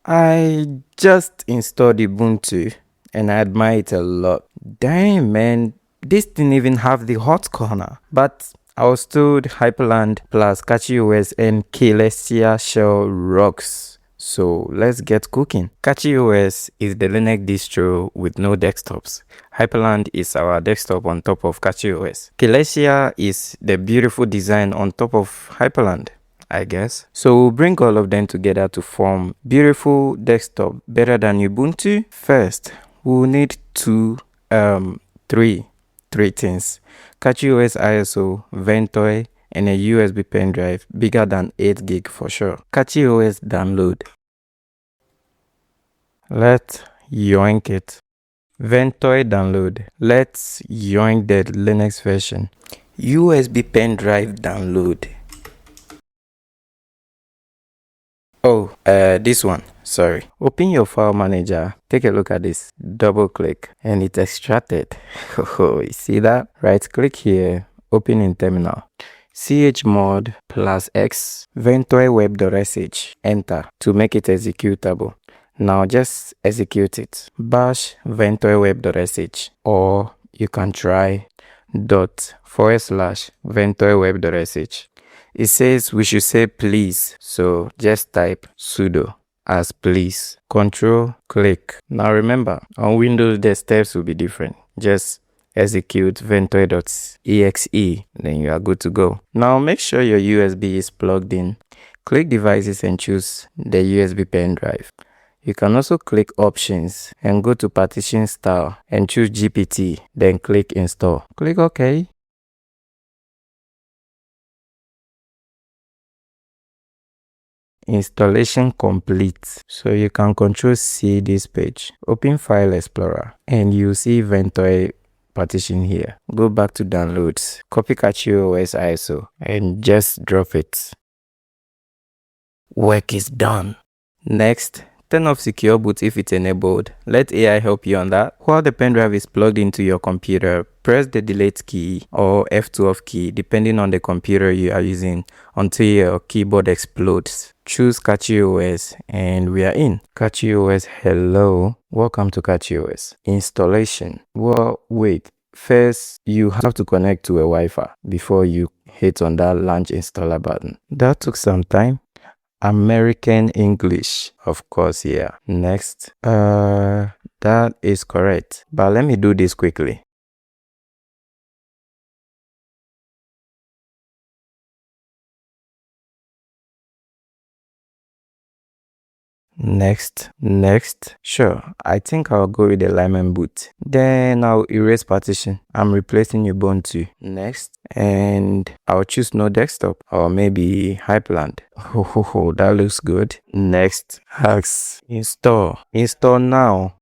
I just installed Ubuntu and I admire it a lot. Damn man, this didn't even have the hot corner. But I was told Hyprland plus CachyOS and Caelestia Shell rocks. So let's get cooking. CachyOS is the Linux distro with no desktops. Hyprland is our desktop on top of CachyOS. Caelestia is the beautiful design on top of Hyprland, I guess. So we'll bring all of them together to form beautiful desktop better than Ubuntu. First, we'll need three things: CachyOS ISO, Ventoy, and a USB pen drive bigger than 8 gig for sure. CachyOS download. Let's yoink it. Ventoy download. Let's yoink the Linux version. USB pen drive download. Oh, this one. Sorry. Open your file manager. Take a look at this. Double click and it's extracted. Oh, you see that? Right click here. Open in terminal. chmod +x ventoy-web.sh. Enter to make it executable. Now just execute it. Bash ventoy-web.sh, or you can try /ventoy-web.sh. It says we should say please, so just type sudo as please. Control click. Now remember, on Windows the steps will be different. Just execute ventoy.exe, then you are good to go. Now make sure your USB is plugged in. Click devices and choose the USB pen drive. You can also click options and go to partition style and choose GPT, then click install. Click OK. Installation complete. So you can Ctrl+C this page. Open File Explorer and you see Ventoy partition here. Go back to downloads. Copy CachyOS ISO and just drop it. Work is done. Next, turn off secure boot if it's enabled. Let AI help you on that. While the pen drive is plugged into your computer, press the delete key or F12 key depending on the computer you are using until your keyboard explodes. Choose CachyOS and we are in. CachyOS, hello. Welcome to CachyOS. Installation. Well, wait. First, you have to connect to a Wi-Fi before you hit on that launch installer button. That took some time. American English, of course, yeah. Next, that is correct, but let me do this quickly. Next, sure, I think I'll go with the Lyman boot. Then I'll erase partition. I'm replacing Ubuntu. Next, and I'll choose no desktop or maybe Hyprland. Oh, that looks good. Next, Hacks. Install now.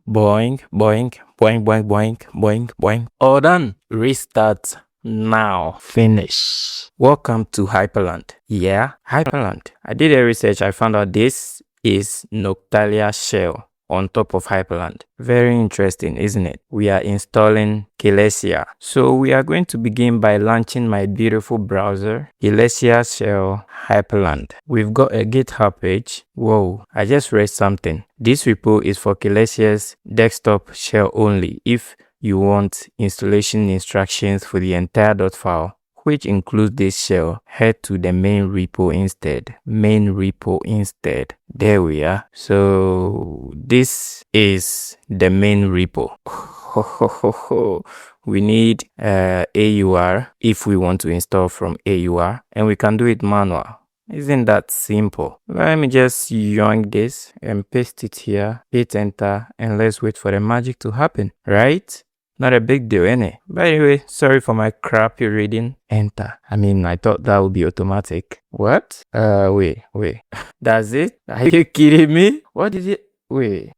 Boing, boing, boing, boing, boing, boing, boing. All done. Restart now. Finish. Welcome to Hyprland. Yeah, Hyprland. I did a research. I found out this is Caelestia Shell on top of Hyprland. Very interesting, isn't it? We are installing Caelestia. So we are going to begin by launching my beautiful browser, Caelestia Shell Hyprland. We've got a GitHub page. Whoa, I just read something. This repo is for Caelestia's desktop shell only. If you want installation instructions for the entire dot file, which includes this shell, head to the main repo instead. There we are. So this is the main repo. We need AUR if we want to install from AUR, and we can do it manual. Isn't that simple? Let me just yoink this and paste it here, hit enter, and let's wait for the magic to happen, right? Not a big deal, innit? By the way, sorry for my crappy reading. Enter. I mean, I thought that would be automatic. What? Wait. That's it? Are you kidding me? What did it? Wait.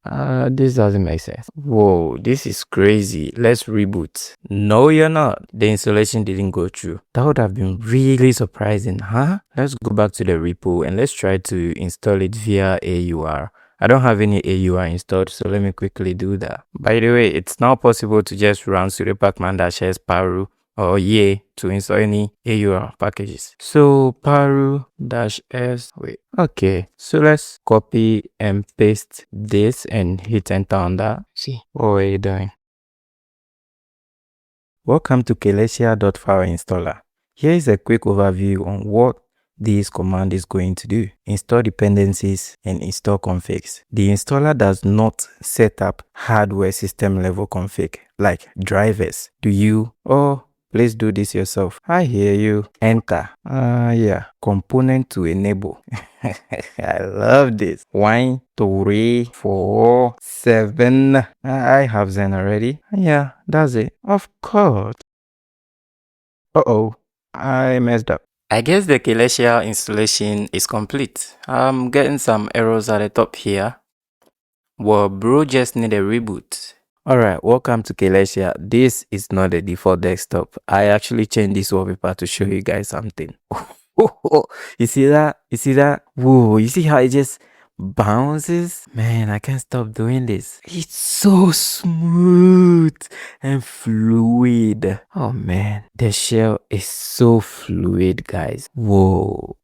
This doesn't make sense. Whoa, this is crazy. Let's reboot. No, you're not. The installation didn't go through. That would have been really surprising, huh? Let's go back to the repo and let's try to install it via AUR. I don't have any AUR installed, so let me quickly do that. By the way, it's now possible to just run sudo pacman -s paru or yay to install any AUR packages. So paru-s, wait, okay, so let's copy and paste this and hit enter on that. See, what are you doing? Welcome to Caelestia Dotfile installer. Here is a quick overview on what this command is going to do. Install dependencies and install configs. The installer does not set up hardware system level config like drivers. Do you? Or please do this yourself. I hear you. Enter. Yeah. Component to enable. I love this. 1, 2, 3, 4, 7. I have Zen already. Yeah, that's it. Of course. Uh-oh. I messed up. I guess the Caelestia installation is complete. I'm getting some errors at the top here. Well, bro just need a reboot. Alright, welcome to Caelestia. This is not the default desktop. I actually changed this wallpaper to show you guys something. You see that? You see that? Whoa, you see how it just bounces? Man, I can't stop doing this. It's so smooth and fluid. Oh man, the shell is so fluid, guys. Whoa,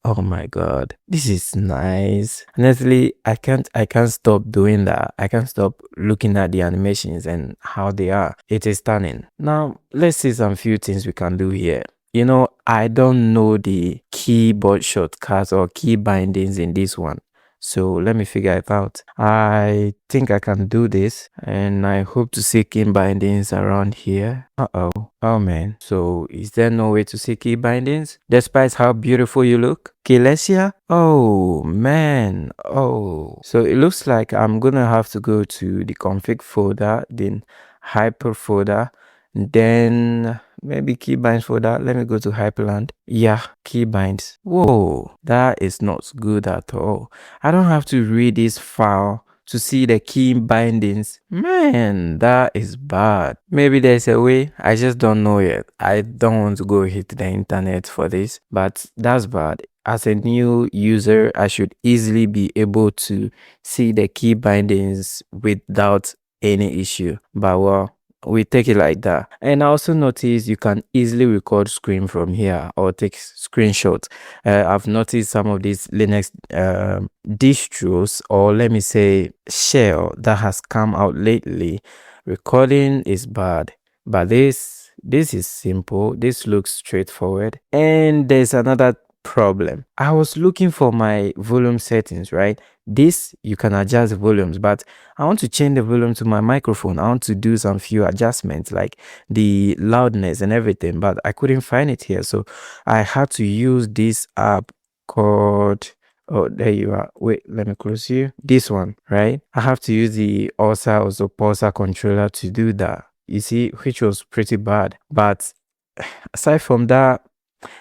oh my god, this is nice. Honestly, I can't stop doing that. I can't stop looking at the animations and how they are. It is stunning. Now let's see some few things we can do here. You know, I don't know the keyboard shortcuts or key bindings in this one. So let me figure it out. I think I can do this, and I hope to see key bindings around here. Oh man. So is there no way to see key bindings despite how beautiful you look? Caelestia? Oh man. Oh. So it looks like I'm gonna have to go to the config folder, then hyper folder, then maybe keybinds folder. Let me go to Hyprland. Yeah, keybinds. Whoa, that is not good at all. I don't have to read this file to see the key bindings. Man, that is bad. Maybe there's a way, I just don't know yet. I don't want to go hit the internet for this, but that's bad. As a new user, I should easily be able to see the key bindings without any issue. But well, we take it like that. And I also noticed you can easily record screen from here or take screenshots. I've noticed some of these Linux distros, or let me say shell, that has come out lately. Recording is bad, but this is simple. This looks straightforward. And there's another problem. I was looking for my volume settings, right? This, you can adjust volumes, but I want to change the volume to my microphone. I want to do some few adjustments like the loudness and everything, but I couldn't find it here. So I had to use this app called, oh, there you are. Wait, let me close you. This one, right? I have to use the OSA or Pulsar controller to do that. You see, which was pretty bad. But aside from that,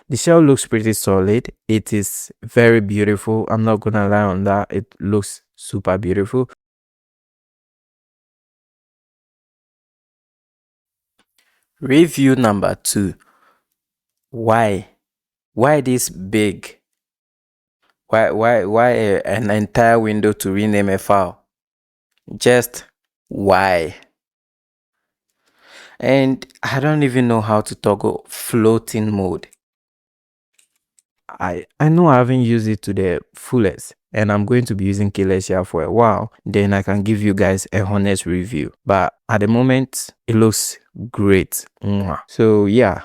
the shell looks pretty solid. It is very beautiful. I'm not gonna lie on that. It looks super beautiful. Review number 2. Why this big? Why an entire window to rename a file? Just why? And I don't even know how to toggle floating mode. I know I haven't used it to the fullest, and I'm going to be using Caelestia for a while. Then I can give you guys a honest review. But at the moment, it looks great. So yeah.